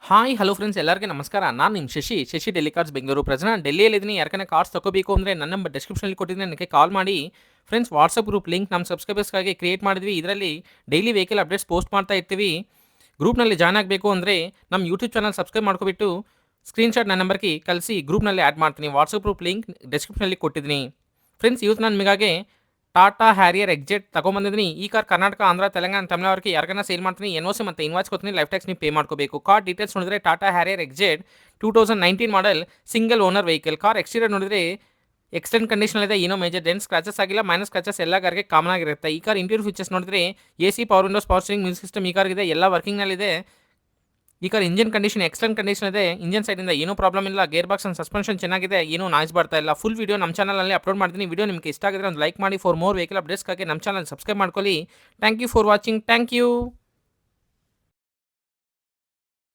Hi hello friends ಎಲ್ಲರಿಗೆ ನಮಸ್ಕಾರ. ನಾನು ನಿಮ್ಮ ಶಶಿ ಡೆಲ್ಲಿ ಕಾರ್ಸ್ ಬೆಂಗಳೂರು. ಪ್ರೆಸೆಂಟ್ ಡೆಲ್ಲಿಯಲ್ಲಿದ್ದೀನಿ. ಯಾರಕನೇ ಕಾರ್ಸ್ ತಗೋಬೇಕು ಅಂದರೆ ನನ್ನ ನಂಬರ್ ಡಿಸ್ಕ್ರಿಪ್ಷನಲ್ಲಿ ಕೊಟ್ಟಿದ್ದೀನಿ, ನನಗೆ ಕಾಲ್ ಮಾಡಿ. ಫ್ರೆಂಡ್ಸ್, ವಾಟ್ಸಪ್ ಗ್ರೂಪ್ ಲಿಂಕ್ ನಮ್ಮ ಸಬ್ಸ್ಕ್ರೈಬರ್ಸ್ಗಾಗಿ ಕ್ರಿಯೇಟ್ ಮಾಡಿದ್ವಿ. ಇದರಲ್ಲಿ ಡೈಲಿ ವೆಹಿಕಲ್ ಅಪ್ಡೇಟ್ಸ್ ಪೋಸ್ಟ್ ಮಾಡ್ತಾ ಇರ್ತೀವಿ. ಗ್ರೂಪ್ನಲ್ಲಿ ಜಾಯ್ನ್ ಆಗಬೇಕು ಅಂದರೆ ನಮ್ಮ ಯೂಟ್ಯೂಬ್ ಚಾನಲ್ ಸಬ್ಸ್ಕ್ರೈಬ್ ಮಾಡ್ಕೊಬಿಟ್ಟು ಸ್ಕ್ರೀನ್ಶಾಟ್ ನನ್ನ ನಂಬರ್ಗೆ ಕಳಿಸಿ ಗ್ರೂಪ್ನಲ್ಲಿ ಆ್ಯಡ್ ಮಾಡ್ತೀನಿ. ವಾಟ್ಸಪ್ ಗ್ರೂಪ್ ಲಿಂಕ್ ಡಿಸ್ಕ್ರಿಪ್ಷನಲ್ಲಿ ಕೊಟ್ಟಿದ್ದೀನಿ. ಫ್ರೆಂಡ್ಸ್, ಇವತ್ತು ನಾನು ನಿಮಗಾಗಿ ಟಾಟಾ ಹ್ಯಾರಿಯರ್ ಎಕ್ಜೆಟ್ ತಗೊಂಬಂದಿದ್ದೀನಿ. ಈ ಕಾರ್ ಕರ್ನಾಟಕ, ಆಂಧ್ರ, ತೆಲಂಗಾಣ, ತಮಿಳ್ನಾಡಿಗೆ ಯಾರಿಗಾನ ಸೇಲ್ ಮಾಡ್ತೀನಿ. NOC ಮತ್ತು ಇನ್ವಾಯ್ಸ್ ಕೊಡ್ತೀನಿ. ಲೈಫ್ ಟ್ಯಾಕ್ಸ್ ನೀವು ಪೇ ಮಾಡ್ಕೋಬೇಕು. ಕಾರ್ ಡೀಟೇಲ್ಸ್ ನೋಡಿದ್ರೆ Tata Harrier XZ 2019 model, single owner vehicle. Car exterior ನೋಡಿದ್ರೆ ಎಕ್ಸಲೆಂಟ್ ಕಂಡೀಷನ್ ಇದೆ. ಏನೋ ಮೇಜರ್ ಡೆಂಟ್ ಸ್ಕ್ರಾಚಸ್ ಆಗಿಲ್ಲ. ಮೈನಸ್ ಸ್ಕ್ರಾಚಸ್ ಎಲ್ಲ ಕಾರ್ಗೆ ಕಾಮನ್ ಆಗಿರುತ್ತೆ. ಈ ಕಾರ್ ಇಂಟೀರಿಯರ್ ಫೀಚರ್ಸ್ ನೋಡಿದ್ರೆ AC, power windows, power steering, music system ಈ ಕಾರ್ಗಿದೆ. ಎಲ್ಲ ವರ್ಕಿಂಗ್ನಲ್ಲಿದೆ. ಈ car engine condition excellent condition ಇದೆ. ಇಂಜಿನ್ ಸೈಡಿಂದ ಏನೂ ಪ್ರಾಬ್ಲಮ್ ಇಲ್ಲ. ಗೇರ್ ಬಾಕ್ಸ್ ಅಂಡ್ ಸಸ್ಪೆನ್ಷನ್ ಚೆನ್ನಾಗಿದೆ. ಏನೂ ನಾಯ್ಸ್ ಬರ್ತಾ ಇಲ್ಲ. ಫುಲ್ ವಿಡಿಯೋ ನಮ್ಮ ಚಾನಲಲ್ಲಿ ಅಪ್ಲೋಡ್ ಮಾಡ್ತೀನಿ. ವಿಡಿಯೋ ನಿಮಗೆ ಇಷ್ಟ ಆಗಿದ್ರೆ ಒಂದು ಲೈಕ್ ಮಾಡಿ. ಫಾರ್ ಮೋರ್ ವೆಹಿಕಲ್ ಅಪ್ಡೇಟ್ಸ್ಗಾಗಿ ನಮ್ಮ ಚಾನಲ್ ಸಬ್ಸ್ಕ್ರೈಬ್ ಮಾಡ್ಕೊಳ್ಳಿ. Thank you for watching. Thank you.